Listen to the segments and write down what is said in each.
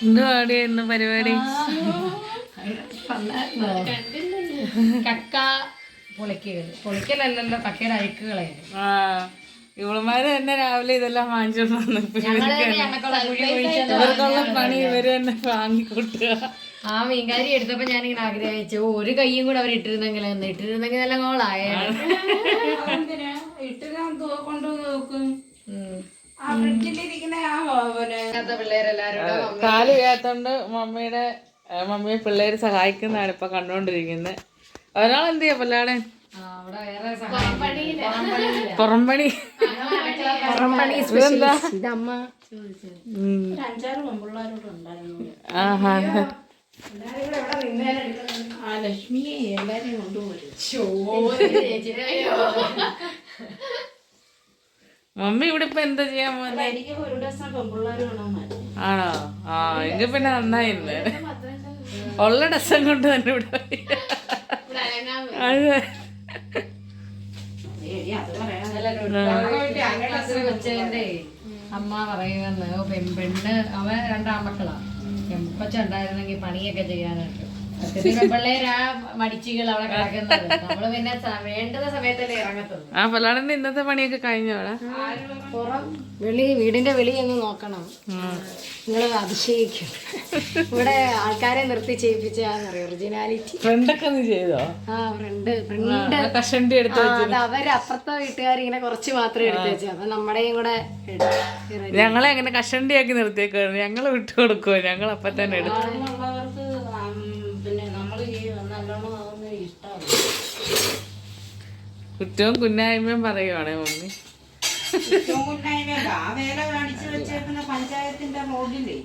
എന്തുവാടിയായിരുന്നു പരിപാടി? കക്ക പൊളിക്കലല്ലോ, കക്കയുടെ അഴുക്കുകളെ. ആ, ഇവളുമാര് തന്നെ രാവിലെ ഇതെല്ലാം വാങ്ങിച്ചോണ്ട് വന്നു. ഇവർക്കുള്ള പണി ഇവര് തന്നെ വാങ്ങിക്കൊട്ടുക. ആ മീൻകാരി എടുത്തപ്പോ ഞാനിങ്ങനെ ആഗ്രഹിച്ചു ഒരു കയ്യും കൂടെ അവർ ഇട്ടിരുന്നെങ്കിൽ നല്ല ഗോളായ. കാല് വയ്യാത്തോണ്ട് മമ്മിയെ പിള്ളേര് സഹായിക്കുന്നതാണ് ഇപ്പൊ കണ്ടോണ്ടിരിക്കുന്നത്. ഒരാൾ എന്ത് ചെയ്യാ പിള്ളേടെ പുറംപണി. ഇതമ്മ ആഹാ, ലക്ഷ്മിയെ എല്ലാരെയും കൊണ്ടുപോയി. മമ്മി ഇവിടെ ഇപ്പൊ എന്താ ചെയ്യാൻ പോകുന്നത്? എനിക്ക് ഒരു ഡസൻ പെൺപിള്ളേർ വേണമെന്ന്. ആണോ? ആ, എങ്കിൽ പിന്നെ നന്നായില്ലേ, ഉള്ള ഡസം കൊണ്ട് തന്നെ ഇവിടെ. അതെ, വെച്ചതിന്റെ അമ്മ പറയുമെന്ന് പെണ്ണ് അവൻ രണ്ടാമക്കളാ. പെമ്പച്ച ഉണ്ടായിരുന്നെങ്കിൽ പണിയൊക്കെ ചെയ്യാനായിട്ട്. പിള്ളേരാ മടിച്ചികൾ അവിടെ കിടക്കുന്നത്. നമ്മള് പിന്നെ വേണ്ടുന്ന സമയത്തല്ലേ ഇറങ്ങത്തുള്ളൂ. ആ പിള്ളേരുടെ ഇന്നത്തെ പണിയൊക്കെ കഴിഞ്ഞോടാ? വീടിന്റെ വെളി ഒന്ന് നോക്കണം. നിങ്ങള് അതിശയിക്കും. ഇവിടെ ആൾക്കാരെ നിർത്തി ചെയ്യിപ്പിച്ചാന്നറിയോ ഒറിജിനാലിറ്റി. ഫ്രണ്ടൊക്കെ നീ ചെയ്തോ? ആ, ഫ്രണ്ട് കഷണ്ടി എടുത്ത് അത് അവര് അപ്പുറത്തെ വീട്ടുകാർ ഇങ്ങനെ കുറച്ച് മാത്രമേ എടുത്ത് വെച്ചു. അപ്പൊ നമ്മുടെയും കൂടെ ഞങ്ങളെ അങ്ങനെ കഷണ്ടിയാക്കി നിർത്തിയേക്കാണ്. ഞങ്ങള് വിട്ടു കൊടുക്കുവോ? ഞങ്ങൾ അപ്പൊ തന്നെ എടുത്തു. പിന്നെ നമ്മള് നല്ലോണം അതൊന്നും ഇഷ്ടമല്ല. കുറ്റവും കുന്നായ്മയും പറയുവാണേ മമ്മി. ആ വേല കാണിച്ചു വെച്ചേക്കുന്ന പഞ്ചായത്തിന്റെ റോഡില്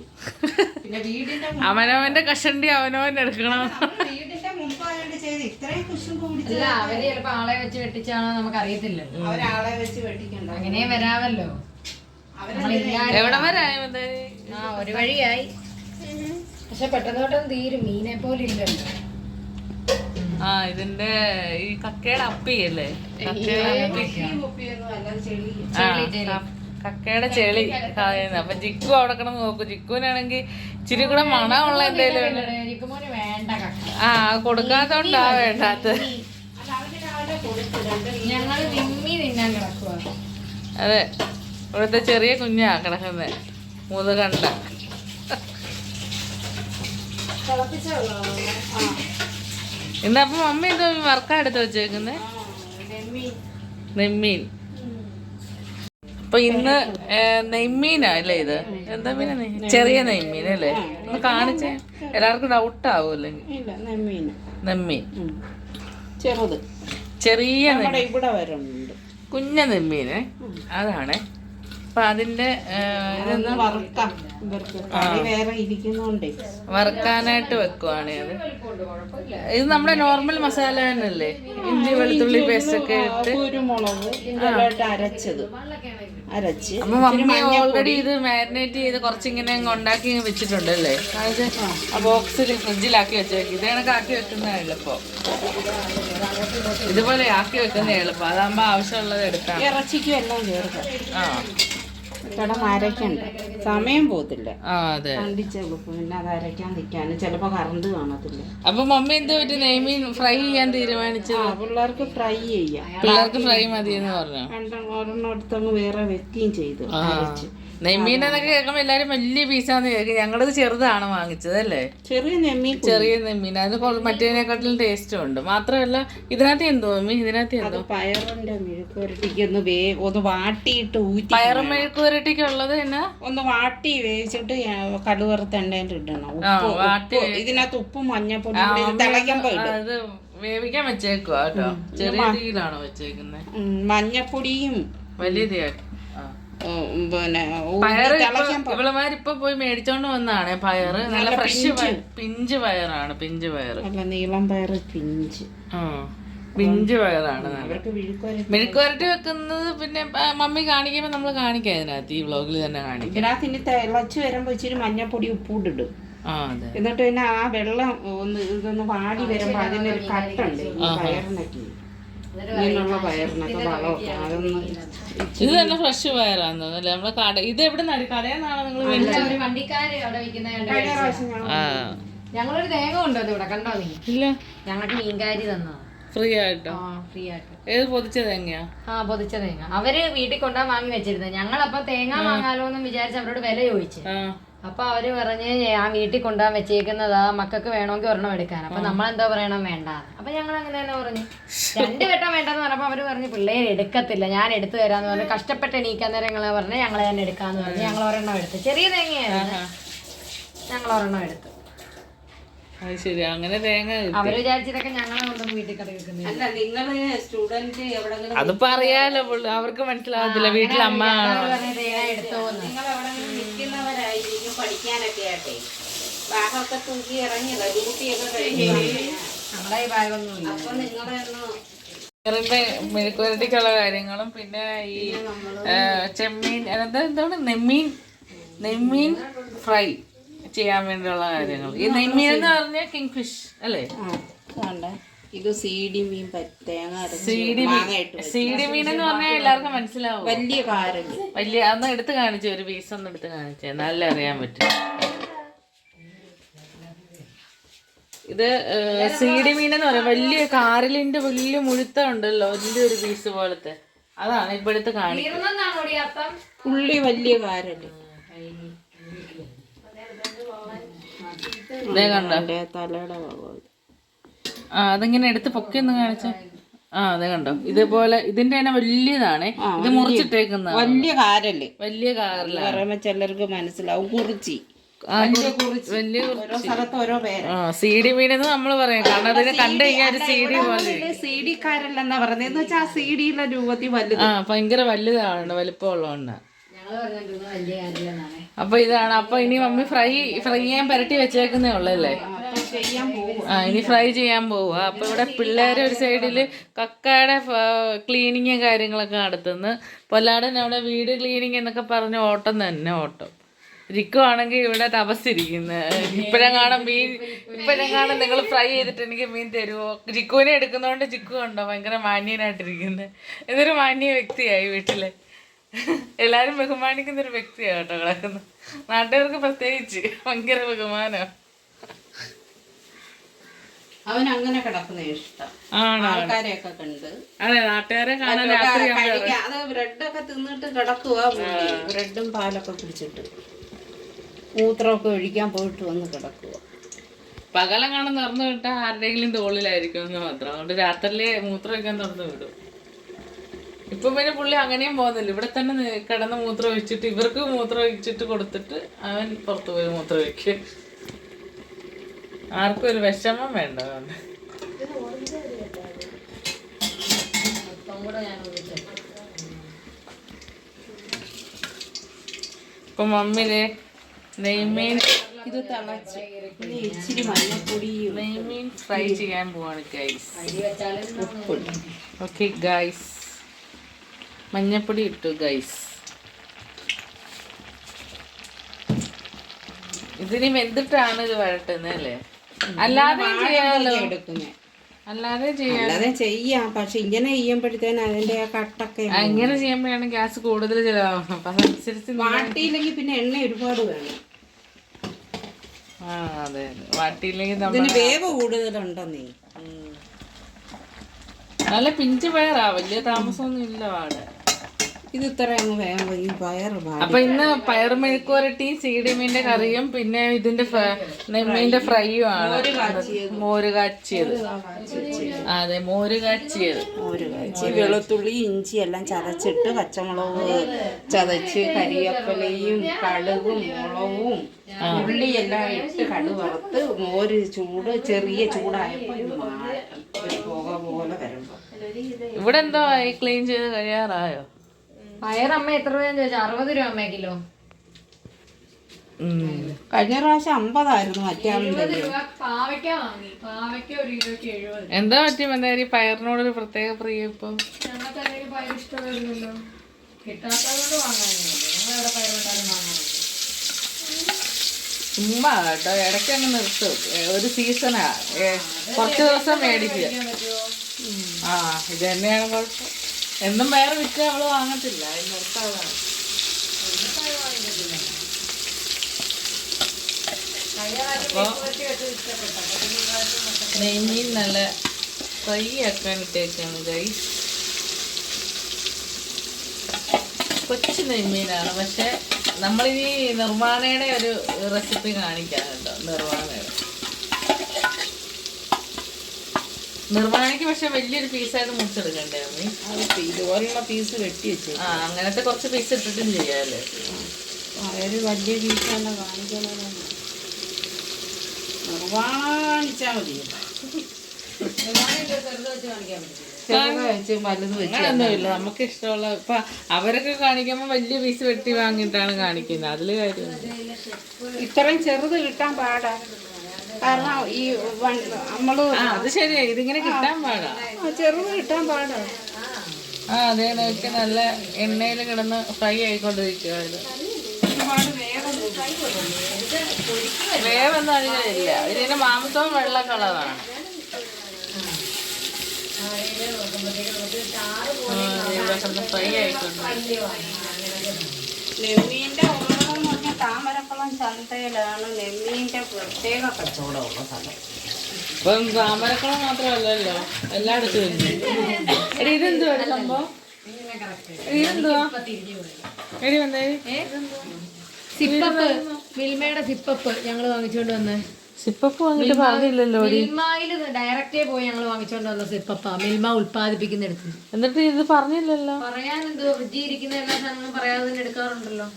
പിന്നെ വീടിന്റെ അവനവന്റെ കഷണ്ടി അവനവൻ എടുക്കണം. വീടിന്റെ മുമ്പായോണ്ട് ചെയ്ത് ഇത്രയും കുശുമ്പ് പിടിച്ചില്ല. അവര് ചിലപ്പോ ആളെ വെച്ച് വെട്ടിച്ചാണോ നമുക്ക് അറിയത്തില്ലല്ലോ. അവരാളെ വെച്ച് വെട്ടിക്കണ്ട, അങ്ങനെ വരാമല്ലോ. എവിടെ വരെ ഒരു വഴിയായി. പക്ഷെ പെട്ടെന്ന് തീരും. മീനെ പോലെ ഇല്ലല്ലോ. ആ, ഇതിന്റെ ഈ കക്കയുടെ അപ്പിയല്ലേ? കക്കയുടെ ചെളി കളയുന്നത്. അപ്പൊ ജിക്കു അവിടെ കിടന്ന് നോക്കും. ജിക്കുവിനാണെങ്കിൽ ഇച്ചിരി കൂടെ മണമുള്ള എന്തേലും വേണ്ട. ആ, കൊടുക്കാത്തോണ്ടാ വേണ്ടാത്ത. ഞങ്ങള് നിമ്മി തിന്നാൻ കിടക്കുക. അതെ, ഇവിടുത്തെ ചെറിയ കുഞ്ഞാ കിടക്കുന്നത്, മുതുകണ്ട. ഇന്നപ്പം മമ്മി എന്തോ വർക്കാ എടുത്ത് വെച്ചേക്കുന്നേ? നെമ്മീൻ. അപ്പൊ ഇന്ന് നെയ്മീനാ അല്ലേ? ഇത് എന്താ മീന? ചെറിയ നെയ്മീൻ അല്ലേ? ഒന്ന് കാണിച്ചേ, എല്ലാവർക്കും ഡൗട്ട് ആവുമല്ലേ? നെമ്മീൻ ചെറുത്, ചെറിയ ഇവിടെ വരുന്നുണ്ട് കുഞ്ഞ നെമ്മീന്. അതാണ്. അപ്പൊ അതിന്റെ വറുക്കാനായിട്ട് വെക്കുവാണ് അത്. ഇത് നമ്മുടെ നോർമൽ മസാല തന്നെയല്ലേ? ഇഞ്ചി വെളുത്തുള്ളി പേസ്റ്റ് ഒക്കെ ഇട്ട് കുരുമുളക് അരച്ച്. അപ്പൊ മമ്മി ഓൾറെഡി ഇത് മാരിനേറ്റ് ചെയ്ത് കുറച്ചിങ്ങനെ ഉണ്ടാക്കി വെച്ചിട്ടുണ്ടല്ലേ? അത് ആ ബോക്സിൽ ഫ്രിഡ്ജിലാക്കി വെച്ചേക്കും. ഇത് കണക്കാക്കി വെക്കുന്ന എളുപ്പം. ഇതുപോലെ ആക്കി വെക്കുന്ന എളുപ്പം. അതാകുമ്പോ ആവശ്യമുള്ളത് എടുക്കാം. ഇറച്ചിക്കും എല്ലാം ചേർക്കാം. ആ, അരക്കണ്ട, സമയം പോകത്തില്ല. അതെ, പിന്നെ അത് അരയ്ക്കാൻ നിൽക്കാനും ചിലപ്പോ കറണ്ട് കാണത്തില്ല. അപ്പൊ മമ്മി എന്താ പറ്റി നെയ്മീൻ ഫ്രൈ ചെയ്യാൻ തീരുമാനിച്ചത്? പിള്ളേർക്ക് ഫ്രൈ ചെയ്യാം. പിള്ളേർക്ക് ഫ്രൈ മതി എന്ന് പറഞ്ഞു. ഒരെണ്ണം എടുത്തങ്ങ് വേറെ വെക്കുകയും ചെയ്തു. നെയ്മീൻ എന്നൊക്കെ കേൾക്കുമ്പോ എല്ലാരും വലിയ പീസാന്ന് കേൾക്കും. ഞങ്ങളത് ചെറുതാണ് വാങ്ങിച്ചത് അല്ലേ? ചെറിയ നെമ്മീൻ. അത് മറ്റേതിനെക്കാട്ടിലും ടേസ്റ്റും ഉണ്ട്. മാത്രമല്ല ഇതിനകത്ത് എന്തോ മമ്മി, ഇതിനകത്ത് എന്തോ പയറിന്റെ മെഴുക്കുവരട്ടിക്ക് ഒന്ന് വാട്ടിയിട്ട് ഊറ്റി. പയറും മെഴുക്കുവരട്ടിക്കുള്ളത് എന്നാ? ഒന്ന് വാട്ടി വേവിച്ചിട്ട് കടുവറുത്ത് എണ്ണയിൽ ഇടണം. ഇതിനകത്ത് ഉപ്പും മഞ്ഞപ്പൊടി തിളയ്ക്കുമ്പോ അത് വേവിക്കാൻ വെച്ചേക്കുവാ കേട്ടോ. ചെറിയ തീയിലാണോ വെച്ചേക്കുന്നത്? മഞ്ഞപ്പൊടിയും വലിയ തീയാക്കി. പിന്നെ ഇവളമാരിപ്പൊ പോയി മേടിച്ചോണ്ട് വന്നാണ് പയറ്. നല്ല ഫ്രഷ് പിഞ്ച് പയറാണ്. പിഞ്ച് പയറ് അല്ല, നീളം പയറ് പിഞ്ച്. പിഞ്ച് പയറാണ്. മെഴുക്കുവരട്ടി വെക്കുന്നത് പിന്നെ മമ്മി കാണിക്കുമ്പോ നമ്മള് കാണിക്കാം. ഇതിനകത്ത് ഈ വ്ളോഗിൽ തന്നെ കാണിക്കാം. ഇതിനകത്ത് ഇനി തിളച്ച് വരുമ്പോ ഇച്ചിരി മഞ്ഞപ്പൊടി ഉപ്പൂട്ടിടും. എന്നിട്ട് പിന്നെ ആ വെള്ളം ഇതൊന്ന് വാടി വരുമ്പോ അതിനൊരു കട്ടുണ്ട് പയറിനൊക്കെ. ഇങ്ങനെയുള്ള പയറിനൊക്കെ വളമൊക്കെ അതൊന്നും ഇത് തന്നെ ഫ്രഷ് പയറാന്ന് തോന്നുന്നല്ലേ നമ്മളെ കട. ഇത് എവിടെ നടി കടയെന്നാണോ നിങ്ങൾ ഒരു വണ്ടിക്കാര് അവിടെ വിൽക്കുന്ന ആ ഞങ്ങളൊരു തേങ്ങ കൊണ്ടുവന്നു ഇവിടെ കണ്ടോ നീ? ഇല്ല, ഞങ്ങൾക്ക് മീൻകാരി തന്നതാ ഫ്രീ ആയിട്ടോ? ഫ്രീ ആയിട്ട്. ഏത് പൊതിച്ച തേങ്ങയാ? പൊതിച്ച തേങ്ങ അവര് വീട്ടിൽ കൊണ്ടുപോകാൻ വാങ്ങി വെച്ചിരുന്നത്. ഞങ്ങളപ്പം തേങ്ങ വാങ്ങാലോ എന്ന് വിചാരിച്ച് അവരോട് വില ചോദിച്ചു. അപ്പൊ അവര് പറഞ്ഞ് ഞാൻ വീട്ടിൽ കൊണ്ടുപോകാൻ വെച്ചേക്കുന്നതാ, മക്കൾക്ക് വേണമെങ്കിൽ ഒരെണ്ണം എടുക്കാൻ. അപ്പൊ നമ്മളെന്തോ പറയണം വേണ്ട. അപ്പൊ ഞങ്ങൾ അങ്ങനെ തന്നെ പറഞ്ഞു. 2 വട്ടം വേണ്ടെന്ന് പറഞ്ഞപ്പോ അവര് പറഞ്ഞു പിള്ളേര് എടുക്കത്തില്ല, ഞാൻ എടുത്തു തരാന്ന് പറഞ്ഞു. കഷ്ടപ്പെട്ട് എണീക്കാൻ നേരം ഞങ്ങളെ പറഞ്ഞ് ഞങ്ങൾ തന്നെ എടുക്കാന്ന് പറഞ്ഞു. ഞങ്ങൾ ഒരെണ്ണം എടുത്തു. ചെറിയ തേങ്ങയായിരുന്നു, ഞങ്ങൾ ഒരെണ്ണം എടുത്തു. അത് ശരി, അങ്ങനെ തേങ്ങ അവര് വിചാരിച്ചതൊക്കെ ഞങ്ങളെ കൊണ്ടൊന്ന് വീട്ടിൽ കറി വെക്കുന്നത്. അല്ല നിങ്ങള് സ്റ്റുഡന്റ് എവിടെങ്കിലും അതിപ്പോ അറിയാലോ, അവർക്ക് മനസ്സിലാവത്തില്ല വീട്ടിൽ അമ്മ തേങ്ങ എടുത്തോന്ന്. നിങ്ങൾ എവിടെങ്കിലും നിൽക്കുന്നവരായിരിക്കും പഠിക്കാനൊക്കെ ആട്ടെ. ബാഗൊക്കെ തൂക്കി ഇറങ്ങില്ല, ഡ്യൂട്ടിയൊക്കെ കഴിഞ്ഞു. നമ്മുടെ ഈ ഭാഗമൊന്നുമില്ല. അപ്പൊ നിങ്ങളൊന്ന് മെഴുക്കുവരട്ടിക്കുള്ള കാര്യങ്ങളും പിന്നെ ഈ ചെമ്മീൻ എന്താണ് നെമ്മീൻ ഫ്രൈ ചെയ്യാൻ വേണ്ടിയുള്ള കാര്യങ്ങൾ. ഈ നെയ്മീൻ എന്ന് പറഞ്ഞാൽ കിങ് ഫിഷ് അല്ലേ? ഇത് സീഡി മീൻ തേങ്ങ സീഡി മീൻ എന്ന് പറഞ്ഞാൽ എല്ലാവർക്കും മനസ്സിലാവും. വലിയ കാരം വലിയ അന്ന് എടുത്ത് കാണിച്ചു, ഒരു പീസ് ഒന്ന് എടുത്ത് കാണിച്ചേ, നല്ല അറിയാൻ പറ്റും. ഇത് സീഡി മീൻ എന്ന് പറയാം. വലിയ കാരലിന്റെ വലിയ മുഴുത്ത ഉണ്ടല്ലോ, അതിന്റെ ഒരു പീസ് പോലത്തെ, അതാണ് ഇപ്പൊ എടുത്ത് കാണിക്കുന്നത്. ഉള്ളി വലിയ കാരല് തലയുടെ ഭാഗം. അതിങ്ങനെ എടുത്ത് പൊക്കി ഒന്ന് കാണിച്ചേ. അതെ കണ്ടോ, ഇതേപോലെ ഇതിന്റെ തന്നെ വലിയതാണ്. ഇത് മുറിച്ചിട്ടേക്കുന്ന വലിയ കാരല്, വലിയ കാരല് പറയുമ്പോ ചിലർക്ക് മനസ്സിലാവും. കുറിച്ചി വലിയ ഓരോ സ്ഥലത്ത് ഓരോ പേര്. സീഡി മീൻ എന്ന് നമ്മള് പറയാം, കാരണം അതിനെ കണ്ടു കഴിഞ്ഞാൽ ഒരു സീഡി പോലെ. സീഡിക്കാരല്ലെന്നാ പറയുന്നത്, വെച്ചാൽ ആ സീഡിയുടെ രൂപത്തിൽ വലുത്. ഭയങ്കര വലുതാണ്, വലിപ്പമുള്ളതുകൊണ്ട്. അപ്പൊ ഇതാണ്. അപ്പൊ ഇനി മമ്മി ഫ്രൈ ചെയ്യാൻ പുരട്ടി വെച്ചേക്കുന്നേ ഉള്ളല്ലേ? ഇനി ഫ്രൈ ചെയ്യാൻ പോവുക. അപ്പൊ ഇവിടെ പിള്ളേരെ ഒരു സൈഡില് കക്കയുടെ ക്ലീനിങ് കാര്യങ്ങളൊക്കെ നടത്തുന്നു. പൊല്ലാടൻ അവിടെ വീട് ക്ലീനിങ് എന്നൊക്കെ പറഞ്ഞ് ഓട്ടം തന്നെ ഓട്ടം. രിക്കുവാണെങ്കിൽ ഇവിടെ തപസ്സിരിക്കുന്നത്. ഇപ്പോഴെങ്ങാനും നിങ്ങൾ ഫ്രൈ ചെയ്തിട്ട് എനിക്ക് മീൻ തരുമോ? ജിക്കുവിനെ എടുക്കുന്നതുകൊണ്ട് ജിക്കു ഉണ്ടോ ഭയങ്കര മാന്യനായിട്ടിരിക്കുന്നത്. ഇതൊരു മാന്യ വ്യക്തിയായി വീട്ടില്, എല്ലാരും ബഹുമാനിക്കുന്ന ഒരു വ്യക്തിയാണ് കേട്ടോ കിടക്കുന്നത്. നാട്ടുകാർക്ക് പ്രത്യേകിച്ച് ഭയങ്കര ബഹുമാനം. അവൻ അങ്ങനെ കിടക്കുന്ന ഇഷ്ടം. ആൾക്കാരെയൊക്കെ കണ്ട് അതെ, നാട്ടുകാരെ കാണാൻ രാത്രി അത് ബ്രെഡൊക്കെ തിന്നിട്ട് കിടക്കുക. ബ്രെഡും പാലൊക്കെ കുടിച്ചിട്ട് മൂത്രമൊക്കെ ഒഴിക്കാൻ പോയിട്ട് വന്ന് കിടക്കുക. പകലെങ്ങാനും തുറന്നു വിട്ടാൽ ആരുടെയെങ്കിലും തോളിലായിരിക്കും എന്ന് മാത്രം. അതുകൊണ്ട് രാത്രിയിലെ മൂത്രം ഒഴിക്കാൻ തുറന്നു വിടും. ഇപ്പൊ പിന്നെ പുള്ളി അങ്ങനെയും പോകുന്നില്ല, ഇവിടെ തന്നെ കിടന്ന് മൂത്രം ഒഴിച്ചിട്ട് ഇവർക്ക് മൂത്രം ഒഴിച്ചിട്ട് കൊടുത്തിട്ട് അവൻ പുറത്തു പോയി മൂത്രം ഒഴിക്കും. ആർക്കും ഒരു വിഷമം വേണ്ട. അതുകൊണ്ട് ഇപ്പൊ മമ്മിനെ നെയ്മീൻ ഇത് തിളച്ച് ഇച്ചിരി മഞ്ഞപ്പൊടിയും നെയ്മീൻ ഫ്രൈ ചെയ്യാൻ പോവാണ് ഗൈസ്. ഓക്കെ ഗൈസ്, മഞ്ഞപ്പൊടി ഇട്ടു ഗൈസ്. ഇതിന് വെന്തിട്ടാണ് ഇത് വരട്ടുന്നത് അല്ലേ? അല്ലാതെ ചെയ്യാമല്ലോ, അല്ലാതെ ചെയ്യാം. പക്ഷെ ഇങ്ങനെ ചെയ്യുമ്പോഴത്തേന് അതിന്റെ ആ കട്ടൊക്കെ ഇങ്ങനെ ചെയ്യുമ്പോഴാണ് ഗ്യാസ് കൂടുതൽ ചിലവാകണം. അപ്പൊ അതനുസരിച്ച് വാട്ടിയില്ലെങ്കിൽ പിന്നെ എണ്ണ ഒരുപാട് വേണം. അതെ, വാട്ടിയില്ലെങ്കിൽ ഇതിന് വേവ് കൂടുതലുണ്ടെന്നേ. നല്ല പിഞ്ച് പയറാ, വലിയ താമസമൊന്നും ഇല്ല പാട്. ഇത് ഇത്ര അങ്ങ് വേഗം ഈ പയർ. അപ്പൊ ഇന്ന് പയർ മെഴുക്കുവരട്ടിയും സീഡി മീന്റെ കറിയും പിന്നെ ഇതിന്റെ നെമ്മീന്റെ ഫ്രൈയും ആണ്. മോര് കാച്ചിയത്. അതെ, മോര് കാച്ചിയത്. വെളുത്തുള്ളി ഇഞ്ചി എല്ലാം ചതച്ചിട്ട് പച്ചമുളക് ചതച്ച് കരിവേപ്പിലയും കടുകും മുളകും ഉള്ളി എല്ലാം ഇട്ട് കടുക് വറുത്ത് മോര് ചെറിയ ചൂടായപ്പോ ഒരു പുക പോലെ വരുമ്പോ. ഇവിടെ എന്തോ ക്ലീൻ ചെയ്ത് കഴിയാറായോ? പയറമ്മ എത്ര രൂപയെന്ന് ചോദിച്ചാൽ 60 രൂപ അമ്മ കിലോ. കഴിഞ്ഞ പ്രാവശ്യം 50 ആയിരുന്നു. മറ്റേ പാവയ്ക്ക വാങ്ങി, പാവയ്ക്ക 1 കിലോയ്ക്ക് 70. എന്താ പറ്റി മന്ദാരി പയറിനോടൊരു പ്രത്യേക പ്രിയം? ഇപ്പൊ ഞങ്ങൾക്ക് അല്ലെങ്കിൽ പയർ ഇഷ്ടമല്ലോ, കിട്ടാത്തതുകൊണ്ട് വാങ്ങാനില്ല. ഞങ്ങളെവിടെ പയറുണ്ടാലും വാങ്ങാറുണ്ട്. ചുമ്മാ കേട്ടോ, ഇടയ്ക്ക് അങ്ങ് നിർത്തും. ഒരു സീസണാ, കുറച്ച് ദിവസം മേടിക്കുക. ആ ഇത് തന്നെയാണ് കുഴപ്പം. എന്നും വേറെ വിറ്റ് അവള് വാങ്ങത്തില്ല, നിർത്താതാണ്. അപ്പോൾ നെയ്മീൻ നല്ല ഫ്രൈ ആക്കാൻ ഇട്ടേക്കാണ് ഗൈസ്. കൊച്ചു നെയ്മീനാണ്, പക്ഷെ നമ്മളിനി നിർമ്മാണയുടെ ഒരു റെസിപ്പി കാണിക്കാം കേട്ടോ. നിർമ്മാണയ്ക്ക് പക്ഷെ വലിയൊരു പീസായിട്ട് മുറിച്ചെടുക്കണ്ടേ അമ്മി? അത് ഇതുപോലുള്ള പീസ് വെട്ടി വെച്ചു. ആ അങ്ങനത്തെ കുറച്ച് പീസ് ഇട്ടിട്ടും ചെയ്യാല്ലേ. ഒരു വലിയ പീസ് തന്നെ കാണിക്കണമെന്ന് നിർവാണിച്ചാൽ മതി. അങ്ങനൊന്നുമില്ല, നമുക്ക് ഇഷ്ടമുള്ള ഇപ്പൊ അവരൊക്കെ കാണിക്കുമ്പോ വലിയ പീസ് വെട്ടി വാങ്ങിയിട്ടാണ് കാണിക്കുന്നത്. അതില് കാര്യമൊന്നും. ഇത്രയും ചെറുത് കിട്ടാൻ പാടാ, കാരണം ഈ നമ്മള് അത് ശരിയാ, ഇതിങ്ങനെ കിട്ടാൻ പാടാ. ചെറുത് കിട്ടാൻ പാടാ. ആ അതേ നോക്കി നല്ല എണ്ണയിൽ കിടന്ന് ഫ്രൈ ആയിക്കൊണ്ടിരിക്കുക. ഇത് വേവൊന്നും അതിനില്ല, ഇതിന്റെ മാംസവും വെള്ള കളറാണ്. ഫ്രൈ ആയിക്കൊണ്ട് നെമ്മീന്റെ ഉള്ളതെന്ന് പറഞ്ഞാൽ താമരക്കുളം ചന്തയിലാണ് നെമ്മീന്റെ പ്രത്യേക കച്ചവടമുള്ള സ്ഥലം. ഇപ്പം താമരക്കുളം മാത്രമല്ലല്ലോ, എല്ലായിടത്തും ഉണ്ട്. എടി ഇതെന്തുവാ സംഭവം? ഇതെന്തുവാ എടി വന്നേ? സിപ്പപ്പ്, മിൽമയുടെ സിപ്പപ്പ് ഞങ്ങൾ വാങ്ങിച്ചോണ്ട് വന്നേ. സിപ്പപ്പ് വാങ്ങിട്ട് പറഞ്ഞില്ലല്ലോ. മിൽമയില് ഡയറക്റ്റേ പോയി ഞങ്ങൾ വാങ്ങിച്ചോണ്ട് വന്ന സിപ്പപ്പ, മിൽമ ഉൽപ്പാദിപ്പിക്കുന്നിടത്ത്. എന്നിട്ട് ഇത് പറഞ്ഞില്ലല്ലോ. പറയാൻ എന്തോ ഫ്രിഡ്ജിൽ ഇരിക്കുന്ന എല്ലാ സാധനങ്ങളും പറയാതെ തന്നെ എടുക്കാറുണ്ടല്ലോ.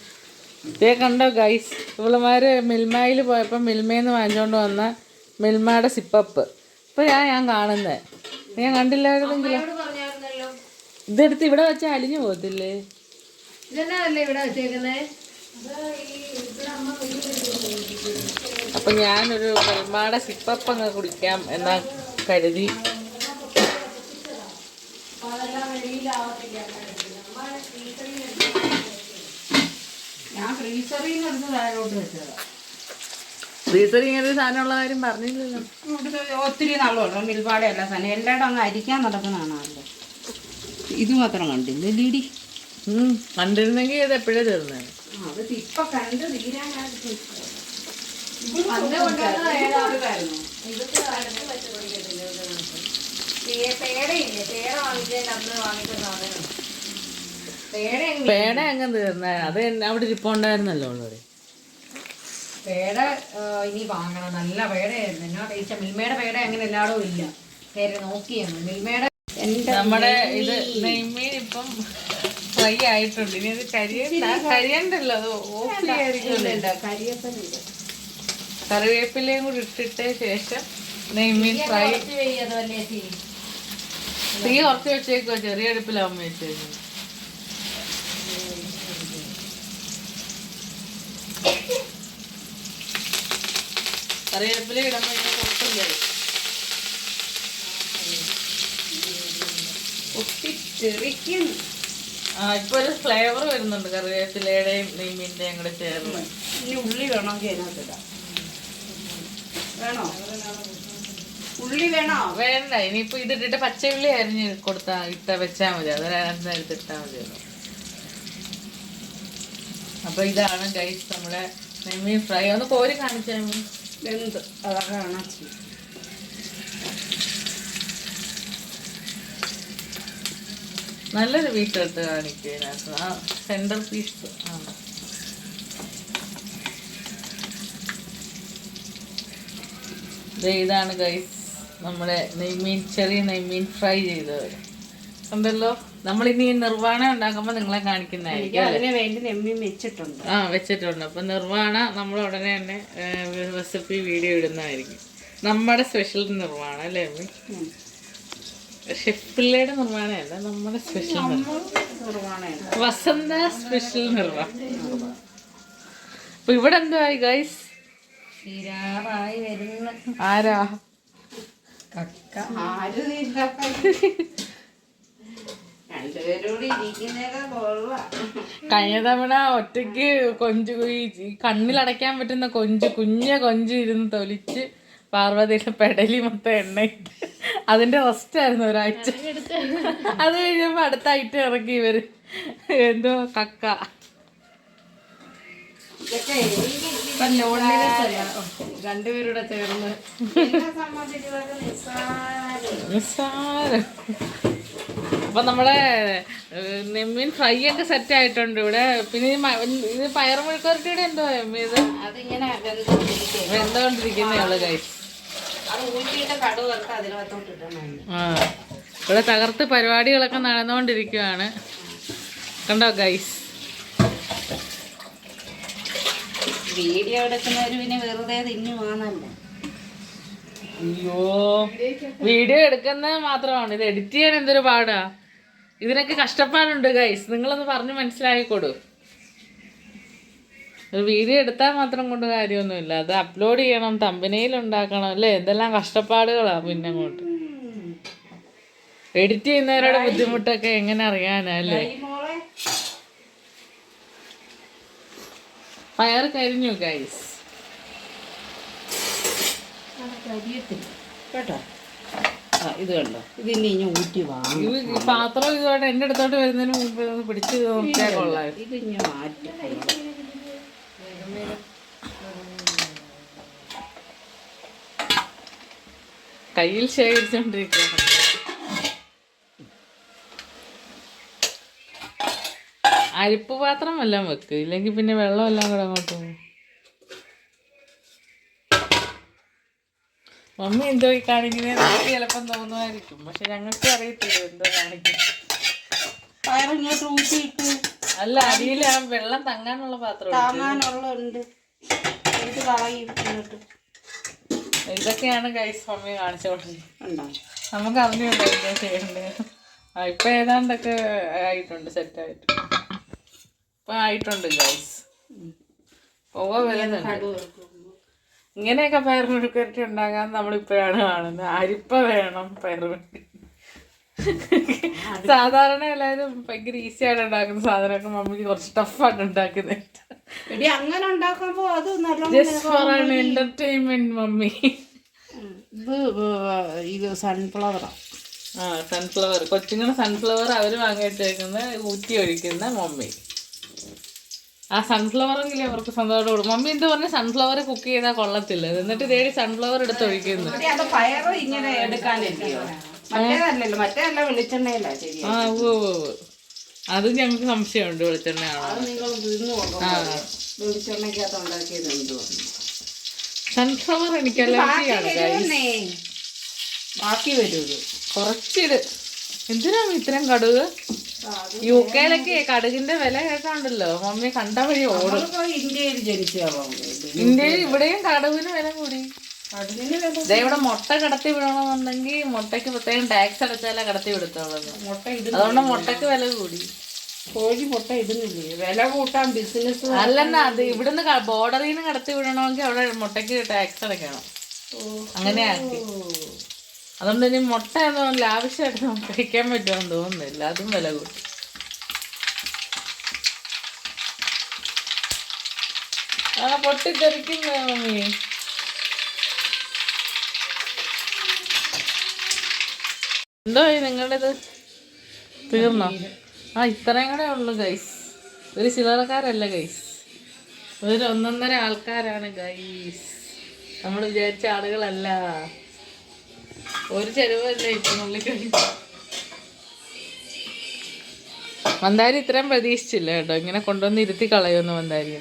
ഇതേ കണ്ടോ ഗൈസ്, ഇവളുമാര് മിൽമയിൽ പോയപ്പോൾ മിൽമയിൽ വാങ്ങിച്ചോണ്ട് വന്ന മിൽമയുടെ സിപ്പപ്പ് ഇപ്പൊ ഞാൻ കാണുന്നേ. ഞാൻ കണ്ടില്ലായിരുന്നെങ്കിലോ. പറഞ്ഞായിരുന്നല്ലോ ഇതെടുത്ത് ഇവിടെ വെച്ചാൽ അലിഞ്ഞു പോകത്തില്ലേ? ഇതെന്നാണല്ലേ ഇവിടെ വെച്ചേക്കുന്നേ? അപ്പൊ ഞാനൊരു മിൽമയുടെ സിപ്പപ്പ് അങ്ങ് കുടിക്കാം എന്നാ കരുതി. ഞാൻ ഫ്രീസറിൽ നിന്ന് എടുത്ത് താഴോട്ട് വെച്ചതാ. ഫ്രീസറിൽ ഇങ്ങനെ ഒരു സാധനമുള്ള കാര്യം പറഞ്ഞില്ലല്ലോ. ഇവിടുത്തെ ഒത്തിരി നാളുണ്ട് മിൽപാടെ എല്ലാ സാധനം എല്ലായിടും അങ്ങ് അരിക്കാൻ നടക്കുന്നതാണല്ലോ. ഇത് മാത്രം കണ്ടില്ല ലീഡി. കണ്ടിരുന്നെങ്കിൽ ഇത് എപ്പോഴേ തീർന്നേ. അത് ഇപ്പൊ കണ്ട് തീരാനായിട്ട് പേട അങ്ങ് തീർന്നേ. അത് അവിടെ ഇരിപ്പുണ്ടായിരുന്നല്ലോ ഉള്ളത്. പേട ഇനി വാങ്ങണം, നല്ല പേടയായിരുന്നു. എന്നാ ടേസ്റ്റ്. മിൽമയുടെ പേട അങ്ങനെ എല്ലായിടവും ഇല്ല. പേര് നോക്കിയാണ് മിൽമയുടെ. നമ്മുടെ ഇത് നെയ്മീൻ ഇപ്പം ഫ്രൈ ആയിട്ടുണ്ട്. ഇനി ഇത് കരിയണ്ടല്ലോ, അത് ഓഫ് ചെയ്യാതിരിക്കുമല്ലോ. കറിവേപ്പിലയും കൂടി ഇട്ടിട്ട് ശേഷം നെയ്മീൻ ഫ്രൈ. തീ കുറച്ച് വെച്ചേക്കോ, ചെറിയ അടുപ്പിലാവുമ്പോ വെച്ചേക്കും. കറിവേപ്പില ഇടുമ്പോ ഇങ്ങനെ കുഴപ്പമില്ല. ഇപ്പൊ ഒരു ഫ്ലേവർ വരുന്നുണ്ട് കറിവേപ്പിലയുടെയും നെയ്മീന്റെയും കൂടെ ചേർന്ന്. ഇനി ഉള്ളി വേണമെങ്കിൽ അതിനകത്തിടാം. വേണോ ഉള്ളി? വേണോ? വേണ്ട. ഇനിയിപ്പോ ഇതിട്ടിട്ട് പച്ചയുള്ളി അരിഞ്ഞ് വെച്ചാൽ മതി. അതൊരനത്ത് എടുത്തിട്ടാ മതി. അപ്പൊ ഇതാണ് ഗൈസ് നമ്മുടെ നെയ്മീൻ ഫ്രൈ. ഒന്ന് കോരി കാണിച്ചാൽ മതി. എന്ത് അതൊക്കെ കാണാൻ നല്ലൊരു പീസ് എടുത്ത് കാണിക്കുക. ആ സെന്റർ പീസ് ആണ്. ഇതാണ് ഗൈസ് നമ്മുടെ നെയ്മീൻ, ചെറിയ നെയ്മീൻ ഫ്രൈ ചെയ്തത് ഉണ്ടല്ലോ. നമ്മളിനി നിർവ്വാണ ഉണ്ടാക്കുമ്പോൾ നിങ്ങളെ കാണിക്കുന്നതായിരിക്കും. അതിന് വേണ്ടി നെമ്മീൻ വെച്ചിട്ടുണ്ട്. വെച്ചിട്ടുണ്ട്. അപ്പൊ നിർവ്വാണ നമ്മൾ ഉടനെ തന്നെ റെസിപ്പി വീഡിയോ ഇടുന്നതായിരിക്കും. നമ്മുടെ സ്പെഷ്യൽ നിർവ്വാണ അല്ലേ അമ്മി? ഷെഫ് പിള്ളയുടെ നിർവ്വാണയല്ല, നമ്മുടെ സ്പെഷ്യൽ വസന്ത സ്പെഷ്യൽ നിർവ്വാണ. അപ്പൊ ഇവിടെ എന്തുവായി ഗൈസ്? ആരാ? കഴിഞ്ഞ തവണ ഒറ്റയ്ക്ക് കൊഞ്ച്, ഈ കണ്ണിലടയ്ക്കാൻ പറ്റുന്ന കുഞ്ഞ കൊഞ്ച് ഇരുന്ന് തൊലിച്ച് പാർവതിയുടെ പെടലി മൊത്തം എണ്ണയിട്ട് അതിന്റെ റെസ്റ്റ് ആയിരുന്നു ഒരാഴ്ച. അത് കഴിഞ്ഞപ്പോ അടുത്ത ഐറ്റം ഇറക്കി ഇവര് എന്തോ കക്ക. രണ്ടുപേരുടെ ചേർന്ന് നിസ്സാരം. അപ്പൊ നമ്മളെ നെമ്മീൻ ഫ്രൈ ഒക്കെ സെറ്റ് ആയിട്ടുണ്ട് ഇവിടെ. പിന്നെ ഇത് പയർ മെഴുക്കുവരട്ടിയുടെ എന്തോ ഇത് അതിങ്ങനെ വെന്തുകൊണ്ടിരിക്കുന്നേ ഉള്ളു ഗൈസ്. അത് ഊറ്റിയിട്ട് കടുക് വറുത്ത് അതിനകത്തോട്ട് ഇടണം. ആ ഇവിടെ തകർത്ത് പരിപാടികളൊക്കെ നടന്നുകൊണ്ടിരിക്കുവാണ്. കണ്ടോ ഗൈസ്. വീഡിയോ എടുക്കുന്നവര് പിന്നെ വെറുതെ തിന്നുവാന്നല്ല. അയ്യോ വീഡിയോ എടുക്കുന്നത് മാത്രമാണ്, ഇത് എഡിറ്റ് ചെയ്യാൻ എന്തൊരു പാടാ. ഇതിനൊക്കെ കഷ്ടപ്പാടുണ്ട് ഗൈസ്, നിങ്ങളൊന്ന് പറഞ്ഞ് മനസ്സിലാക്കിക്കൊടു. ഒരു വീഡിയോ എടുത്താൽ മാത്രം കൊണ്ട് കാര്യമൊന്നുമില്ല, അത് അപ്ലോഡ് ചെയ്യണം, തമ്പനയിൽ ഉണ്ടാക്കണം അല്ലേ, എന്തെല്ലാം കഷ്ടപ്പാടുകളാ. പിന്നെ അങ്ങോട്ട് എഡിറ്റ് ചെയ്യുന്നവരുടെ ബുദ്ധിമുട്ടൊക്കെ എങ്ങനെ അറിയാനാ അല്ലേ. പയർ കരിഞ്ഞു ഗൈസ് കേട്ടോ. ഇത് കണ്ടോ, ഇതിന് ഇനി ഊറ്റി വാങ്ങും. ഇത് പാത്രം ഇതോടെ എൻ്റെ അടുത്തോട്ട് വരുന്നതിന് മുമ്പ് ഒന്ന് പിടിച്ച് നോക്കിയാൽ കൊള്ളാം. ഇത് ഇനി മാറ്റി കയ്യിൽ ശേഖരിച്ചോണ്ടിരിക്കുകയാണ്. അരിപ്പ് പാത്രം എല്ലാം വെക്ക്, ഇല്ലെങ്കിൽ പിന്നെ വെള്ളം എല്ലാം കൂടെ അങ്ങോട്ട് പോകും. മമ്മി എന്തോ ഈ കാണിക്കുന്നത് നമുക്ക് ചിലപ്പം തോന്നുമായിരിക്കും, പക്ഷെ ഞങ്ങൾക്ക് അറിയത്തില്ല എന്തോ കാണിക്കും. പയറിങ്ങോട്ട് ഊറ്റിയിട്ട് അല്ല, അടിയിൽ ആ വെള്ളം തങ്ങാനുള്ള പാത്രം താങ്ങാനുള്ള ഉണ്ട്, ഇത് കളയും. ഇതൊക്കെയാണ് ഗൈസ് മമ്മി കാണിച്ചോണ്ടിരിക്കുന്നത്. ഉണ്ടോ നമുക്ക് അറിഞ്ഞുണ്ടോ എന്താ ചെയ്യണ്ടേ. ആ ഇപ്പൊ ഏതാണ്ടൊക്കെ ആയിട്ടുണ്ട്, സെറ്റായിട്ട് ഇപ്പൊ ആയിട്ടുണ്ട് ഗൈസ്. പോവ വരുന്നുണ്ട്. ഇങ്ങനെയൊക്കെ പയർ മെഴുക്കുവരട്ടി ഉണ്ടാകാൻ നമ്മളിപ്പോഴാണ് കാണുന്നത്. അരിപ്പ വേണം പയർ മെഴുക്ക്. സാധാരണ എല്ലാവരും ഭയങ്കര ഈസി ആയിട്ട് ഉണ്ടാക്കുന്ന സാധനമൊക്കെ മമ്മിക്ക് കുറച്ച് ടഫായിട്ട് ഉണ്ടാക്കുന്നുണ്ട്. അങ്ങനെ ഉണ്ടാക്കുമ്പോ അത് just for an entertainment mummy. ഇത് സൺഫ്ലവറാ. ആ സൺഫ്ലവർ, കൊച്ചുങ്ങളെ സൺഫ്ലവർ അവർ വാങ്ങിയിട്ടേക്കുന്ന ഊറ്റി ഒഴിക്കുന്ന മമ്മി. ആ സൺഫ്ലവറെങ്കിലും അവർക്ക് സ്വന്തമായിട്ട് കൊടുക്കും. മമ്മി എന്ത് പറഞ്ഞ സൺഫ്ലവർ കുക്ക് ചെയ്താൽ കൊള്ളത്തില്ല, എന്നിട്ട് ഇതേടി സൺഫ്ലവർ എടുത്ത് ഒഴിക്കുന്നു. പയറ് ഇങ്ങനെ എടുക്കാനല്ലയോ, മറ്റേതല്ലല്ലോ, മറ്റേതല്ല വെളിച്ചെണ്ണയല്ല. ശരി, ആ ഓ അത് ഞങ്ങൾക്ക് സംശയമുണ്ട് വെളിച്ചെണ്ണയാണോ. അത് നിങ്ങൾ തിന്നു വെളിച്ചെണ്ണയ്ക്കകത്ത് ഉണ്ടാക്കിയത് എന്തുവാണ്. സൺഫ്ലവർ എനിക്ക് അലർജിയാണ്. ബാക്കി വരൂ കുറച്ചിട്. എന്തിനാണ് ഇത്രയും കടുക്? UK-ലൊക്കെ കടുകിന്റെ വില കേട്ടാണ്ടല്ലോ മമ്മി കണ്ട വഴി ഓടും. ഇന്ത്യയിൽ ജനിച്ചാവോ. ഇന്ത്യയിൽ ഇവിടെയും കടുകിന് വില കൂടി. ഇവിടെ മുട്ട കടത്തി വിടണമെന്നുണ്ടെങ്കിൽ മുട്ടയ്ക്ക് പ്രത്യേകം ടാക്സ് അടച്ചാലേ കടത്തി വിടത്തുള്ളത്. അതുകൊണ്ട് മുട്ടക്ക് വില കൂടി. കോഴി മുട്ട ഇടുന്നില്ലേ, വില കൂട്ടാൻ ബിസിനസ്. അല്ലെന്നാ അത് ഇവിടുന്ന് ബോർഡറിൽ നിന്ന് കടത്തി വിടണമെങ്കിൽ അവിടെ മുട്ടയ്ക്ക് ടാക്സ് അടയ്ക്കണം. അങ്ങനെ ആക്കി. അതുകൊണ്ട് ഇനി മുട്ട ഒന്നും ലാവശ്യമായിട്ട് നമുക്ക് കഴിക്കാൻ പറ്റുമെന്ന് തോന്നുന്നില്ല, അതും വില കൂട്ടി. ആ പൊട്ടിത്തെറിക്കുന്ന മമ്മി. എന്തോ നിങ്ങളുടേത് തീർന്നോ? ആ ഇത്രയും കൂടെ ഉള്ളു ഗൈസ്. ഒരു ചില്ലറക്കാരല്ല ഗൈസ്, ഒരു 1.5 ആൾക്കാരാണ് ഗൈസ്. നമ്മൾ വിചാരിച്ച ആളുകളല്ല. ഒരു ചെലവല്ല ഇപ്പൊന്നുള്ളിൽ കഴിഞ്ഞു. മന്ദാരി ഇത്രയും പ്രതീക്ഷിച്ചില്ല കേട്ടോ, ഇങ്ങനെ കൊണ്ടുവന്ന് ഇരുത്തി കളയുമെന്ന്. മന്ദാരി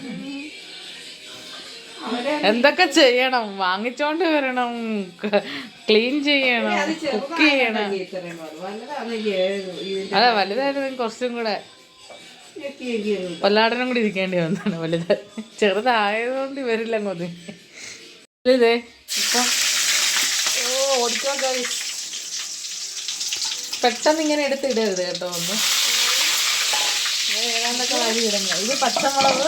എന്തൊക്കെ ചെയ്യണം, വാങ്ങിച്ചോണ്ട് വരണം, ക്ലീൻ ചെയ്യണം, കുക്ക് ചെയ്യണം. അതെ വലുതായിരുന്നു കുറച്ചും കൂടെ, പല്ലാടനും കൂടി ഇരിക്കേണ്ടി വന്നാണ് വലുതായി. ചെറുതായതുകൊണ്ട് ഇവരില്ല കൊതി. ഇതേ ഇപ്പം ഓടിക്കോ ഗൈസ്, പെട്ടെന്ന് ഇങ്ങനെ എടുത്തിടരുത് കേട്ടോ. ഒന്ന് ഏതാണ്ടൊക്കെ വരി ഇടുന്നത്. ഇത് പച്ചമുളക്,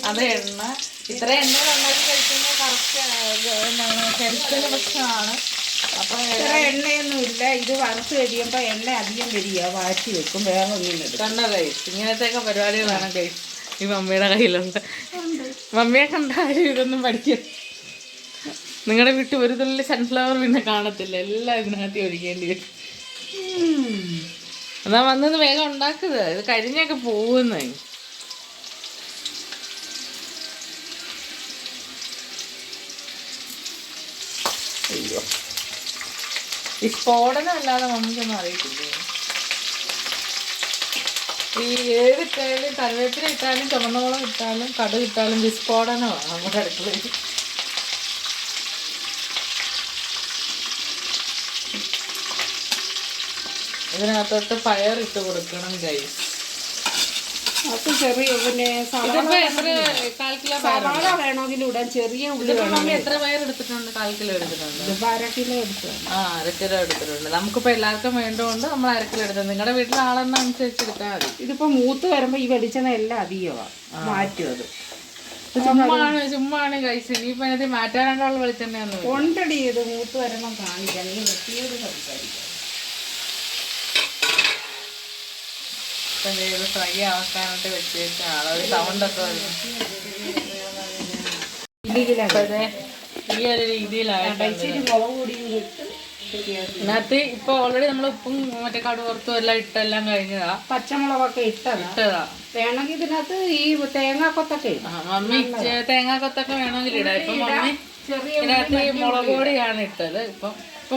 അത് എണ്ണ. ഇത്ര എണ്ണ ഉണ്ടാക്കി കഴിക്കുന്നത് കറക്റ്റ് എന്താണ് ഹെൽത്തിന് പ്രശ്നമാണ്. അപ്പൊ എണ്ണയൊന്നും ഇല്ല. ഇത് വറുത്ത് കഴിയുമ്പോ എണ്ണ അധികം വരിക, വാറ്റി വെക്കും, വേറെ ഒന്നും കണ്ട കൈസ്. ഇങ്ങനത്തെയൊക്കെ പരിപാടികളാണ് കൈസ് ഈ മമ്മിയുടെ കയ്യിലുണ്ട്. മമ്മിയെ കണ്ടാലും ഇതൊന്നും പഠിക്കും. നിങ്ങളുടെ വീട്ടിൽ ഒരു തുള്ളി സൺഫ്ലവർ പിന്നെ കാണത്തില്ല, എല്ലാം ഇതിനകത്ത് ഒഴിക്കേണ്ടി വരും. എന്നാ വന്നത് വേഗം ഉണ്ടാക്കുക, ഇത് കരിഞ്ഞൊക്കെ പോകുന്നേ. അയ്യോ, ഈ സ്ഫോടനം അല്ലാതെ നമുക്കൊന്നും അറിയത്തില്ലേ. ഈ ഏത് ഇട്ടാലും കറിവേപ്പില ഇട്ടാലും ചുമന്നോളം ഇട്ടാലും കടുക് ഇട്ടാലും വിസ്ഫോടനമാണ് നമ്മുടെ അടുക്കളയിൽ. ഇതിനകത്തോട്ട് പയർ ഇട്ട് കൊടുക്കണം ഗൈസ്. അത് ചെറിയ പിന്നെ ഇതിപ്പോ എത്ര കാൽ കിലോ സവാള വേണമെങ്കിൽ ഇടാൻ, ചെറിയ ഉള്ളി മമ്മി എത്ര പയർ എടുത്തിട്ടുണ്ട്? 1/4 കിലോ എടുത്തിട്ടുണ്ട്. ഇതിപ്പോ 1/2 കിലോ എടുത്തു. 1/2 കിലോ എടുത്തിട്ടുണ്ട്. നമുക്കിപ്പോ എല്ലാവർക്കും വേണ്ടതുകൊണ്ട് നമ്മൾ 1/2 കിലോ എടുത്തത്. നിങ്ങളുടെ വീട്ടിലെ ആളെണ്ണം അനുസരിച്ച് എടുത്താൽ മതി. ഇതിപ്പോ മൂത്ത് വരുമ്പോ ഈ വെളിച്ചെണ്ണ എല്ലാം അധികമാണ്, മാറ്റും. അത് ചുമ്മാണ് കഴിച്ചു. ഇനിയിപ്പോ അതിനകത്ത് മാറ്റാനുള്ള വെളിച്ചെണ്ണയൊന്നും കൊണ്ടടി. ഇത് മൂത്ത് വരണം കാണിക്കാൻ, നീ വൃത്തിയോട് സംസാരിക്കാം. ഫ്രൈ ആക്കാനായിട്ട് വെച്ചാണ് ഒരു സൗണ്ടൊക്കെ വരും. ഈ ഒരു രീതിയിലായിട്ട് ഇതിനകത്ത് ഇപ്പൊ ഓൾറെഡി നമ്മൾ ഉപ്പും മറ്റേ കടുവറുത്തും എല്ലാം ഇട്ടെല്ലാം കഴിഞ്ഞതാ. പച്ചമുളകൊക്കെ ഇട്ടതാ. വേണമെങ്കിൽ ഇതിനകത്ത് ഈ തേങ്ങാക്കൊത്തൊക്കെ മമ്മി തേങ്ങാക്കൊത്തൊക്കെ വേണമെങ്കിൽ ഇടാം. ഇപ്പൊ മമ്മി ഇതിനകത്ത് ഈ മുളക് പൊടിയാണ് ഇട്ടത്. ഇപ്പൊ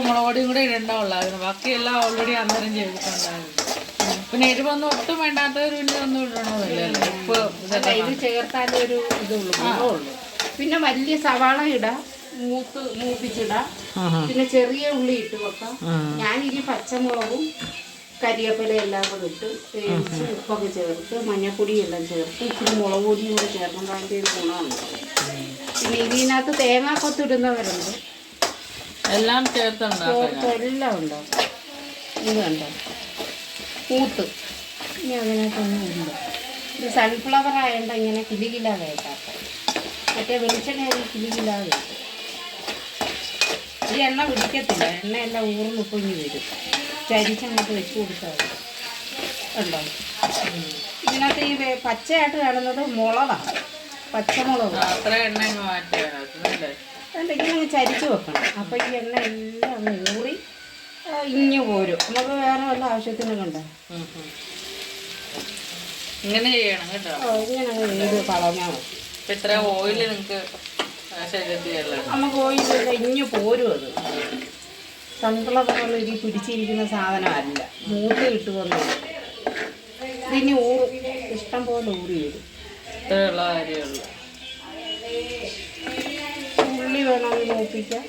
മുളക് പൊടിയും കൂടെ ഇടേണ്ടതുള്ളായിരുന്നു. ബാക്കിയെല്ലാം ഓൾറെഡി അന്നേരം ചെയ്തിട്ടുണ്ടായിരുന്നു. പിന്നെ എരിവൊന്നും ഒട്ടും വേണ്ടാത്തവർ പിന്നെ ഒന്നും ഇടണമെന്നില്ലല്ലോ. ഉപ്പ് ഇത് ചേർത്താലും ഒരു ഇതുള്ളൂ, ഗുണമുള്ളൂ. പിന്നെ വലിയ സവാള ഇടാം, മൂപ്പിച്ചിടാം. പിന്നെ ചെറിയ ഉള്ളി ഇട്ട് വെക്കാം. ഞാനിരി പച്ചമുളകും കരിവേപ്പില എല്ലാം കൂടെ ഇട്ട് വേവിച്ച് ഉപ്പൊക്കെ ചേർത്ത് മഞ്ഞപ്പൊടി എല്ലാം ചേർത്ത് ഇച്ചിരി മുളക് പൊടിയും കൂടെ ചേർക്കുമ്പോൾ അതിൻ്റെ ഒരു ഗുണമുണ്ട്. പിന്നെ ഇതിനകത്ത് തേങ്ങാക്കൊത്തിടുന്നവരുണ്ട്, എല്ലാം ചേർത്ത് എല്ലാം ഉണ്ടാക്കും. ഇത് കണ്ടോ കൂത്ത്. ഇനി അതിനകത്തൊന്നും ഇല്ല. ഇത് സൺഫ്ലവർ ആയതുകൊണ്ട് ഇങ്ങനെ കിലുകിലാതെ കേട്ടാക്കാം. മറ്റേ വെളിച്ചെണ്ണ കിലുകിലാതെ കിട്ടും. ഈ എണ്ണ പിടിക്കത്തില്ല, എണ്ണയെല്ലാം ഊർന്ന് പൊങ്ങി വരും. ചരിച്ചങ്ങോട്ട് വെച്ച് കൊടുത്താൽ ഉണ്ടോ. ഇതിനകത്ത് ഈ പച്ചയായിട്ട് കാണുന്നത് മുളകാണ്, പച്ചമുളക്. അത്ര എണ്ണ ഇങ്ങനെ ചരിച്ച് വെക്കണം. അപ്പം ഈ എണ്ണ എല്ലാം അങ്ങ് ഊറി ഇഞ്ഞു പോരും. നമുക്ക് വേറെ വല്ല ആവശ്യത്തിന് കണ്ടോ ഇങ്ങനെ ചെയ്യണം കേട്ടോ. ഇങ്ങനെ ചെയ്ത് കളഞ്ഞാൽ മതി. ഇത്ര ഓയില് നിങ്ങൾക്ക് നമുക്ക് ഓയിലില്ല, ഇഞ്ഞു പോരും. അത് സൺഫ്ലവറുള്ള ഇത് പിടിച്ചിരിക്കുന്ന സാധനമല്ല, മൂത്ത് കിട്ടുമെന്ന്. ഇതിനി ഊറും, ഇഷ്ടം പോലെ ഊറി വരും. ഇത്രയുള്ള കാര്യമുള്ളൂ. ഉള്ളി വേണമെങ്കിൽ മൂപ്പിക്കാം,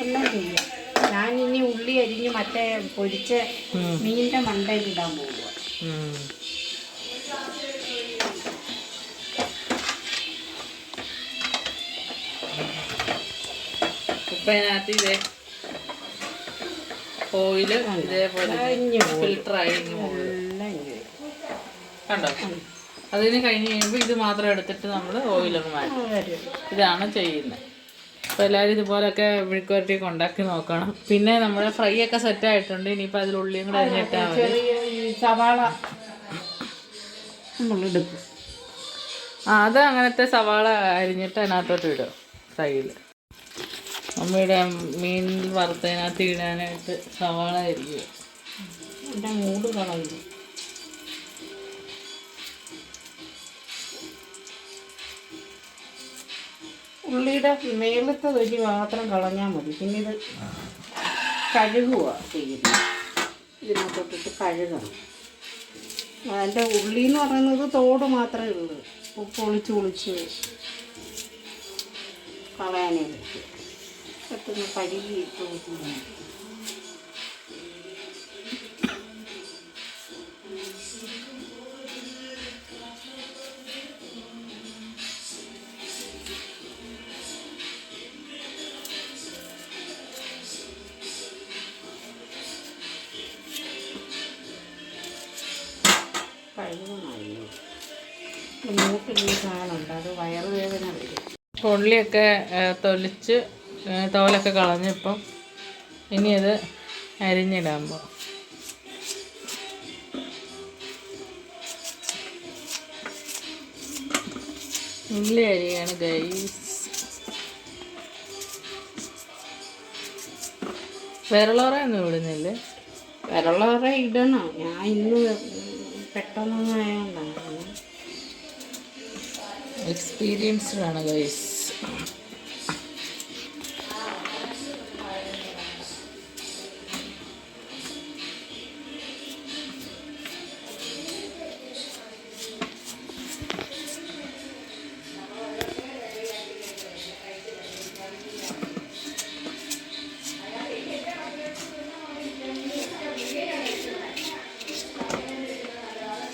എല്ലാം ചെയ്യാം. ഞാനിനി ഉള്ളി അരിഞ്ഞ് മറ്റേ പൊരിച്ച മീനിൻ്റെ മണ്ടയിൽ ഇടാൻ പോകുക. ഇപ്പം അതിനകത്ത് ഇതേ ഓയില് ഇതേപോലെ ഫിൽട്ടറായി കണ്ടോ. അതിന് കഴിഞ്ഞ് കഴിയുമ്പോൾ ഇത് മാത്രം എടുത്തിട്ട് നമ്മൾ ഓയിലൊന്ന് മാറ്റും. ഇതാണ് ചെയ്യുന്നത്. അപ്പോൾ എല്ലാവരും ഇതുപോലൊക്കെ മെഴുക്കുവരട്ടിയൊക്കെ ഉണ്ടാക്കി നോക്കണം. പിന്നെ നമ്മുടെ ഫ്രൈ ഒക്കെ സെറ്റ് ആയിട്ടുണ്ട്. ഇനിയിപ്പോൾ അതിൽ ഉള്ളിയും കൂടെ അരിഞ്ഞിട്ടാൽ മതി. സവാള നമ്മളെടുക്കും. അത് അങ്ങനത്തെ സവാള അരിഞ്ഞിട്ട് അതിനകത്തോട്ട് ഇടും ഫ്രൈയിൽ. മമ്മിയുടെ മീൻ വറുത്തതിനകത്ത് ഇടാനായിട്ട് സവാള അരിക്കുക. എൻ്റെ മൂട് കളയുന്നു. ഉള്ളിയുടെ മേളത്തെ തൊലി മാത്രം കളഞ്ഞാൽ മതി. പിന്നെ ഇത് കഴുകുക ചെയ്യുന്നത്. ഇതിനകത്തോട്ടിട്ട് കഴുകണം. അതിൻ്റെ ഉള്ളി എന്ന് പറയുന്നത് തോട് മാത്രമേ ഉള്ളൂ. പൊളിച്ച് കളയാനേ പറ്റും. പെട്ടെന്ന് കഴുകി ഇട്ട് കൊടുക്കുന്നു. കഴുകണമല്ലോ. മൂട്ടിൽ സാധനമുണ്ട്, അത് വയറുവേദന വരും. ഉള്ളിയൊക്കെ തൊലിച്ച് തോലൊക്കെ കളഞ്ഞിപ്പം ഇനി അത് അരിഞ്ഞിടാമ്പോൾ ഉള്ളി അരിയാണ് ഗൈസ്. വിരളോറയൊന്നും ഇടുന്നില്ലേ? വിരളോറെ ഇടണം. ഞാൻ ഇന്ന് പെട്ടെന്നൊന്നും ആയതുകൊണ്ടാണ്. എക്സ്പീരിയൻസ്ഡ് ആണ് ഗൈസ്.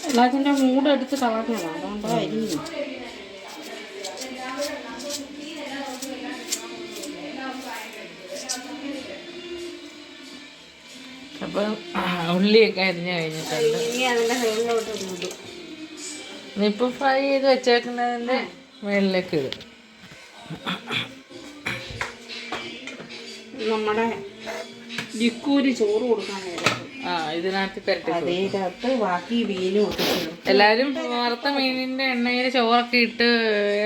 എല്ലാത്തിൻ്റെ മൂടെടുത്ത് കളഞ്ഞതാണ്, അതുകൊണ്ടായിരിക്കും. അപ്പം ഉള്ളിയൊക്കെ അരിഞ്ഞ് കഴിഞ്ഞിട്ടുണ്ട്. ഇനി അതിൻ്റെ സൈഡിലോട്ട് ഇടും. ഇനിയിപ്പോൾ ഫ്രൈ ചെയ്ത് വെച്ചേക്കുന്നതിൻ്റെ മുകളിലേക്ക് ഇടും. നമ്മുടെ ജിക്കൂര് ചോറ് കൊടുക്കാൻ നേരം ഇതിനകത്ത് പെരട്ടി അതേകത്ത് ബാക്കി മീനും ഒട്ടിച്ചു. എല്ലാവരും വറുത്ത മീനിൻ്റെ എണ്ണയിൽ ചോറൊക്കെ ഇട്ട്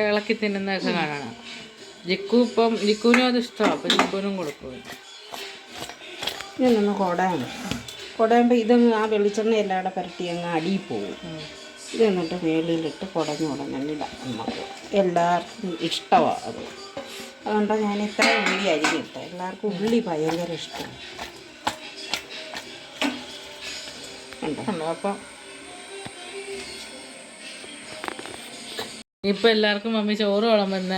ഇളക്കി തിന്നുന്നതൊക്കെ കാണണം. ജിക്കുവിനും അത് ഇഷ്ടമാണ്, അപ്പം ജിക്കുവിനും കൊടുക്കും. ഇതൊന്ന് കുടയുമ്പോൾ ഇതങ്ങ് ആ വെളിച്ചെണ്ണ എല്ലാവിടെ പുരട്ടി അങ്ങ് അടിയിൽ പോകും. ഇത് എന്നിട്ട് മേളിലിട്ട് കുടഞ്ഞിടാം. നമുക്ക് എല്ലാവർക്കും ഇഷ്ടമാണ് അത്. അതുകൊണ്ടാണ് ഞാൻ ഇത്ര ഉള്ളി അരിഞ്ഞിട്ട്. എല്ലാവർക്കും ഉള്ളി ഭയങ്കര ഇഷ്ടമാണ്. അപ്പം ഇപ്പം എല്ലാവർക്കും മമ്മി ചോറ് വിളമ്പുന്ന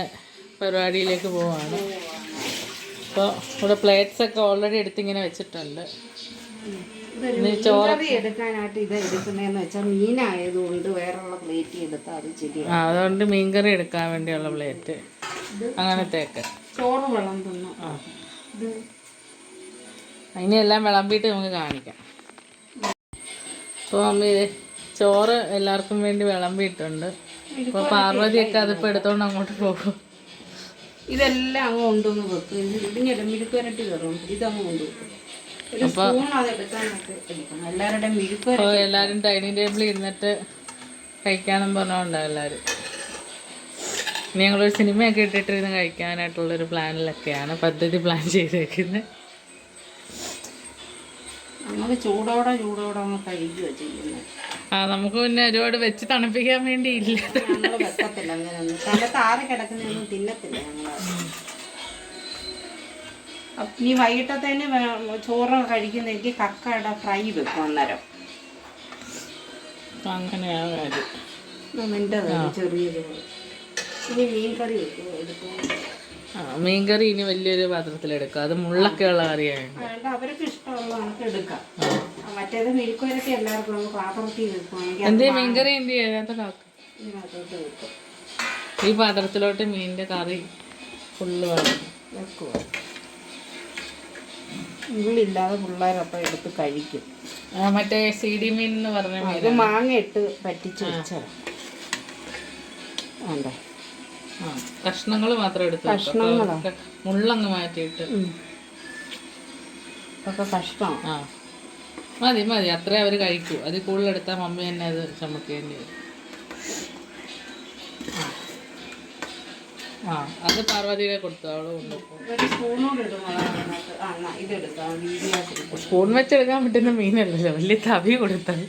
പരിപാടിയിലേക്ക് പോവാണ്. അപ്പോൾ ഇവിടെ പ്ലേറ്റ്സൊക്കെ ഓൾറെഡി എടുത്തിങ്ങനെ വെച്ചിട്ടുണ്ട്. ചോറ് എടുക്കാനായിട്ട് ഇത് എടുക്കുന്നതെന്ന് വെച്ചാൽ മീനായതുകൊണ്ട് വേറെയുള്ള പ്ലേറ്റ് എടുത്താൽ അത് ശരിയാണ്. അതുകൊണ്ട് മീൻകറി എടുക്കാൻ വേണ്ടിയുള്ള പ്ലേറ്റ് അങ്ങനത്തെയൊക്കെ. ചോറ് വിളമ്പുന്നു. അതിനെല്ലാം വിളമ്പിയിട്ട് നമുക്ക് കാണിക്കാം. അപ്പോൾ മമ്മി ചോറ് എല്ലാവർക്കും വേണ്ടി വിളമ്പിയിട്ടുണ്ട്. ഇപ്പോൾ പാർവതിയൊക്കെ അതിപ്പോൾ എടുത്തോണ്ട് അങ്ങോട്ട് പോകും. ഇതെല്ലാം അങ്ങ് കൊണ്ടുവന്ന് വെക്കും. ഇടിഞ്ഞിടം മിഴുക്കുവരട്ടി കയറും. ഇതങ്ങ് കൊണ്ടുവെക്കും. ഒരു സ്പൂൺ അത് എടുക്കാനൊക്കെ എടുക്കണം. എല്ലാവരുടെയും മിഴുക്കുവരട്ടി. അപ്പോൾ എല്ലാവരും ഡൈനിങ് ടേബിളിൽ ഇരുന്നിട്ട് കഴിക്കാനും പറഞ്ഞുകൊണ്ടാണ് എല്ലാവരും. ഇനി ഞങ്ങളൊരു സിനിമയൊക്കെ ഇട്ടിട്ടിരുന്ന് കഴിക്കാനായിട്ടുള്ളൊരു പ്ലാനിലൊക്കെയാണ് പ്ലാൻ ചെയ്തേക്കുന്നത്. നമ്മൾ ചൂടോടെ അങ്ങ് കഴിക്കുക ചെയ്യുന്നത്. നമുക്ക് പിന്നെ ഒരുപാട് വെച്ച് തണുപ്പിക്കാൻ വേണ്ടി ഇല്ല. ഞങ്ങൾ വെക്കത്തില്ല അങ്ങനെയൊന്നും. തല താഴെ കിടക്കുന്നതൊന്നും തിന്നത്തില്ല ഞങ്ങൾ. ഇനി വൈകിട്ടത്തേന് ചോറ് കഴിക്കുന്നെങ്കിൽ കക്കയുടെ ഫ്രൈ വെക്കും അന്നേരം. അങ്ങനെയാണ് കാര്യം. എൻ്റെ ചെറിയ ചോറ്. ഇനി മീൻകറി വെക്കും എടുക്കും. മീൻകറി ഇനി വലിയൊരു പാത്രത്തിലെടുക്കുക. അത് മുള്ളൊക്കെ ഉള്ള കറിയാണ്. അവർക്ക് ഇഷ്ടമുള്ള നമുക്ക് എടുക്കാം. മറ്റേത് മെഴുക്കുവരട്ടി എല്ലാവർക്കും നമുക്ക് പാത്രത്തിൽ വെക്കുവാണെങ്കിൽ എന്ത് മീൻകറി എന്ത് ചെയ്യാത്തോട്ട് വെക്കും. ഈ പാത്രത്തിലോട്ട് മീനിൻ്റെ കറി ഫുള്ള് വെക്കുക. ഉള്ളില്ലാതെ പിള്ളേരപ്പം എടുത്ത് കഴിക്കും. മറ്റേ CD മീൻ എന്ന് പറഞ്ഞ ഇത് മാങ്ങ ഇട്ട് പറ്റിച്ച് വെച്ചാൽ വേണ്ടേ. കഷ്ണങ്ങൾ മാത്രം എടുത്ത് മുള്ളങ്ങ് മാറ്റിയിട്ട് ഒക്കെ കഷ്ണം. മതി അത്രേ അവർ കഴിക്കൂ. അതിൽ കൂടുതലെടുത്താൽ മമ്മി തന്നെ അത് ചുമക്കേണ്ടി വരും. അത് പാർവതിയെ കൊടുത്തു. അവള് സ്പൂൺ വെച്ചെടുക്കാൻ പറ്റുന്ന മീനല്ലല്ലോ, വലിയ തവി കൊടുത്തത്.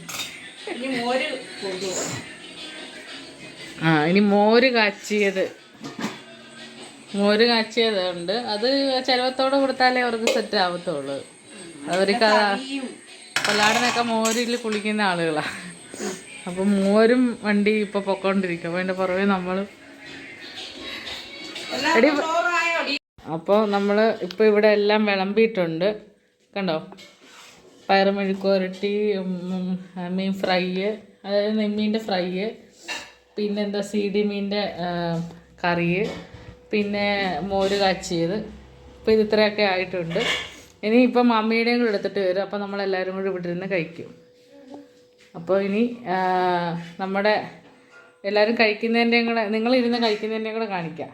ഇനി മോര് കാച്ചിയതുണ്ട്. അത് ചിലവത്തോടെ കൊടുത്താലേ അവർക്ക് സെറ്റ് ആവത്തുള്ളൂ. അവർക്ക് പല്ലാടനൊക്കെ മോരിൽ കുളിക്കുന്ന ആളുകളാണ്. അപ്പം മോരും വണ്ടി ഇപ്പോൾ പൊക്കോണ്ടിരിക്കും. അപ്പോൾ അതിൻ്റെ പുറമെ നമ്മൾ അപ്പോൾ നമ്മൾ ഇപ്പോൾ ഇവിടെ എല്ലാം വിളമ്പിയിട്ടുണ്ട്. കണ്ടോ, പയറ് മെഴുക്കുവരട്ടി, മീൻ ഫ്രൈ, അതായത് നെമ്മീൻ്റെ ഫ്രൈ, പിന്നെന്താ CD മീൻ്റെ കറി, പിന്നെ മോര് കാച്ചിയത്. അപ്പോൾ ഇത് ഇത്രയൊക്കെ ആയിട്ടുണ്ട്. ഇനി ഇപ്പം മമ്മിയുടെയും കൂടെ എടുത്തിട്ട് വരും. അപ്പോൾ നമ്മളെല്ലാവരും കൂടി ഇവിടെ ഇരുന്ന് കഴിക്കും. അപ്പോൾ ഇനി നമ്മുടെ എല്ലാവരും കഴിക്കുന്നതിൻ്റെയും കൂടെ, നിങ്ങളിരുന്ന് കഴിക്കുന്നതിൻ്റെയും കൂടെ കാണിക്കാം.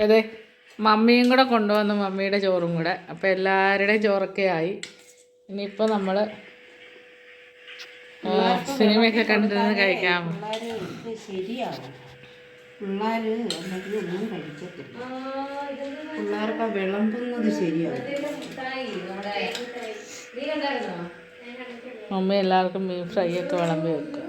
അതെ, മമ്മിയും കൂടെ കൊണ്ടുവന്നു, മമ്മിയുടെ ചോറും കൂടെ. അപ്പോൾ എല്ലാവരുടെയും ചോറൊക്കെ ആയി. ഇനിയിപ്പോൾ നമ്മൾ സിനിമയൊക്കെ കണ്ടിരുന്ന് കഴിക്കാം. പിള്ളേർ അല്ലെങ്കിൽ ഒന്നും കഴിക്കത്തില്ല. പിള്ളേർക്ക് വിളമ്പുന്നത് ശരിയാണ്. മമ്മി എല്ലാവർക്കും മീൻ ഫ്രൈ ഒക്കെ വിളമ്പി വെക്കും.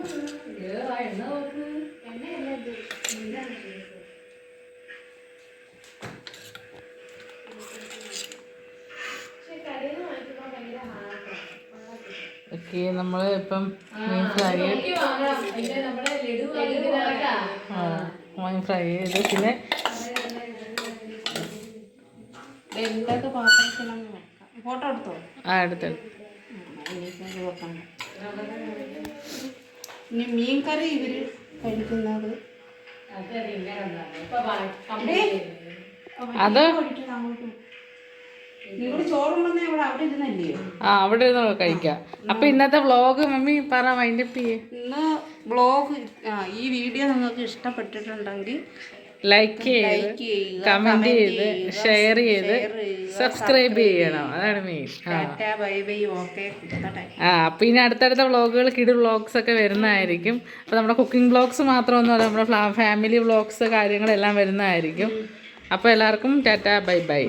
ഓക്കെ, നമ്മൾ ഇപ്പം മീൻ ഫ്രൈ ചെയ്ത് പിന്നെ എല്ലാത്ത പാത്രത്തിലങ്ങ് വെക്കാം. ഫോട്ടോ എടുത്തോ? എടുത്തെടുത്ത് അതിലേക്ക് വെക്കണ്ട. ഇനി മീൻ കറി ഇവര് കഴിക്കുന്നത് അത് നിങ്ങൾ ചോറുണ്ടെന്ന് ഇവിടെ അവിടെ ഇരുന്നല്ലേ? അവിടെ ഇരുന്ന് കഴിക്കാം. അപ്പൊ ഇന്നത്തെ വ്ളോഗ് മമ്മി പറ വൈൻഡപ്പ് ചെയ്യേ. ഇന്ന് വ്ളോഗ് ഈ വീഡിയോ നിങ്ങൾക്ക് ഇഷ്ടപ്പെട്ടിട്ടുണ്ടെങ്കിൽ ലൈക്ക് ചെയ്ത് കമന്റ് ചെയ്ത് ഷെയർ ചെയ്ത് സബ്സ്ക്രൈബ് ചെയ്യണം. അതാണ് മെയിൻ. Bye bye. ഓക്കെ. അപ്പൊ ഇനി അടുത്തടുത്ത വ്ളോഗുകൾ കിഡ് വ്ളോഗ്സ് ഒക്കെ വരുന്നതായിരിക്കും. അപ്പൊ നമ്മുടെ കുക്കിംഗ് വ്ളോഗ്സ് മാത്രമൊന്നുമല്ല, നമ്മുടെ ഫാമിലി വ്ളോഗ്സ് കാര്യങ്ങളെല്ലാം വരുന്നതായിരിക്കും. അപ്പോൾ എല്ലാവർക്കും ടാറ്റ ബൈ ബൈ.